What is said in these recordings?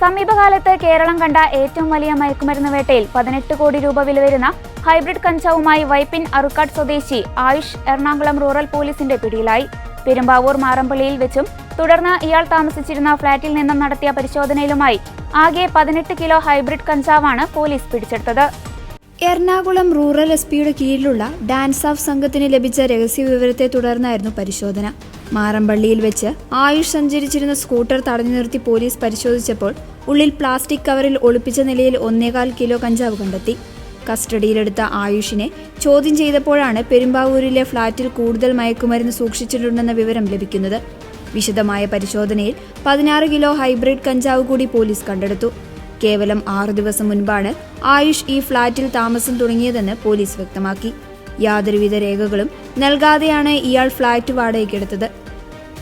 സമീപകാലത്ത് കേരളം കണ്ട ഏറ്റവും വലിയ മയക്കുമരുന്ന് വേട്ടയിൽ 18 കോടി രൂപ വില വരുന്ന ഹൈബ്രിഡ് കഞ്ചാവുമായി വൈപ്പിൻ അറുക്കാട് സ്വദേശി ആയുഷ് എറണാകുളം റൂറൽ പോലീസിന്റെ പിടിയിലായി. പെരുമ്പാവൂർ മാറമ്പള്ളിയിൽ വെച്ചും തുടർന്ന് ഇയാൾ താമസിച്ചിരുന്ന ഫ്ളാറ്റിൽ നിന്നും നടത്തിയ പരിശോധനയിലുമായി ആകെ 18 കിലോ ഹൈബ്രിഡ് കഞ്ചാവാണ് പോലീസ് പിടിച്ചെടുത്തത്. എറണാകുളം റൂറൽ എസ്.പിയുടെ കീഴിലുള്ള ഡാൻസ് ഓഫ് സംഘത്തിന് ലഭിച്ച രഹസ്യവിവരത്തെ തുടർന്നായിരുന്നു പരിശോധന. മാറമ്പള്ളിയിൽ വെച്ച് ആയുഷ് സഞ്ചരിച്ചിരുന്ന സ്കൂട്ടർ തടഞ്ഞു നിർത്തി പോലീസ് പരിശോധിച്ചപ്പോൾ ഉള്ളിൽ പ്ലാസ്റ്റിക് കവറിൽ ഒളിപ്പിച്ച നിലയിൽ 1.25 കിലോ കഞ്ചാവ് കണ്ടെത്തി. കസ്റ്റഡിയിലെടുത്ത ആയുഷിനെ ചോദ്യം ചെയ്തപ്പോഴാണ് പെരുമ്പാവൂരിലെ ഫ്ളാറ്റിൽ കൂടുതൽ മയക്കുമരുന്ന് സൂക്ഷിച്ചിട്ടുണ്ടെന്ന വിവരം ലഭിക്കുന്നത്. വിശദമായ പരിശോധനയിൽ 16 കിലോ ഹൈബ്രിഡ് കഞ്ചാവ് കൂടി പോലീസ് കണ്ടെടുത്തു. കേവലം 6 ദിവസം മുൻപാണ് ആയുഷ് ഈ ഫ്ളാറ്റിൽ താമസം തുടങ്ങിയതെന്ന് പോലീസ് വ്യക്തമാക്കി. യാതൊരുവിധ രേഖകളും നൽകാതെയാണ് ഇയാൾ ഫ്ളാറ്റ് വാടകയ്ക്കെടുത്തത്.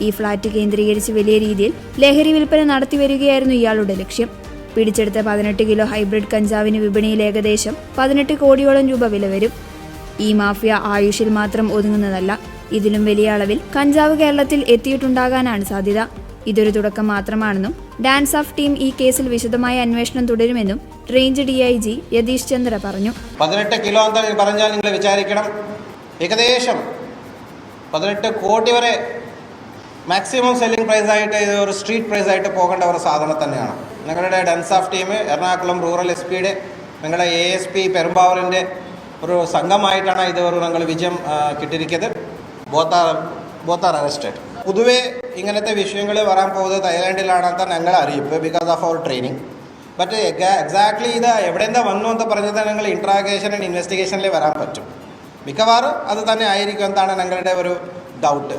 ഈ ഫ്ളാറ്റ് കേന്ദ്രീകരിച്ച് വലിയ രീതിയിൽ ലഹരി വിൽപ്പന നടത്തിവരികയായിരുന്നു ഇയാളുടെ ലക്ഷ്യം. പിടിച്ചെടുത്ത 18 കിലോ ഹൈബ്രിഡ് കഞ്ചാവിന് വിപണിയിൽ ഏകദേശം 18 കോടിയോളം രൂപ വില വരും. ഈ മാഫിയ ആയുഷിൽ മാത്രം ഒതുങ്ങുന്നതല്ല. ഇതിലും വലിയ അളവിൽ കഞ്ചാവ് കേരളത്തിൽ എത്തിയിട്ടുണ്ടാകാനാണ് സാധ്യത. ഇതൊരു തുടക്കം മാത്രമാണെന്നും ഡാൻസ് ഓഫ് ടീം ഈ കേസിൽ വിശദമായ അന്വേഷണം തുടരുമെന്നും റേഞ്ച് DIG യതീഷ് ചന്ദ്ര പറഞ്ഞു. 18 കിലോ എന്ന് പറഞ്ഞാൽ നിങ്ങൾ വിചാരിക്കണം, ഏകദേശം 18 കോടി വരെ മാക്സിമം സെല്ലിംഗ് പ്രൈസായിട്ട് ഇത് ഒരു സ്ട്രീറ്റ് പ്രൈസായിട്ട് പോകേണ്ട ഒരു സാധനം തന്നെയാണ്. ഞങ്ങളുടെ DANSAF team Ernakulam rural SPയുടെ ഞങ്ങളുടെ ASP പെരുമ്പാവൂരിൻ്റെ ഒരു സംഘമായിട്ടാണ് ഇത് ഒരു ഞങ്ങൾ വിജയം കിട്ടിയിരിക്കുന്നത്. Both arrested. പൊതുവേ ഇങ്ങനത്തെ വിഷയങ്ങൾ വരാൻ പോകുന്നത് തായ്ലാൻഡിലാണെന്ന് ഞങ്ങൾ അറിയിപ്പ് ബിക്കോസ് ഓഫ് അവർ ട്രെയിനിങ്. ബട്ട് എക്സാക്ട്ലി ഇത് എവിടെ നിന്ന് വന്നു എന്ന് പറഞ്ഞത് ഞങ്ങൾ ഇൻട്രാഗേഷൻ ആൻഡ് ഇൻവെസ്റ്റിഗേഷനിൽ വരാൻ പറ്റും. മിക്കവാറും അത് തന്നെ ആയിരിക്കും എന്നാണ് ഞങ്ങളുടെ ഒരു ഡൗട്ട്.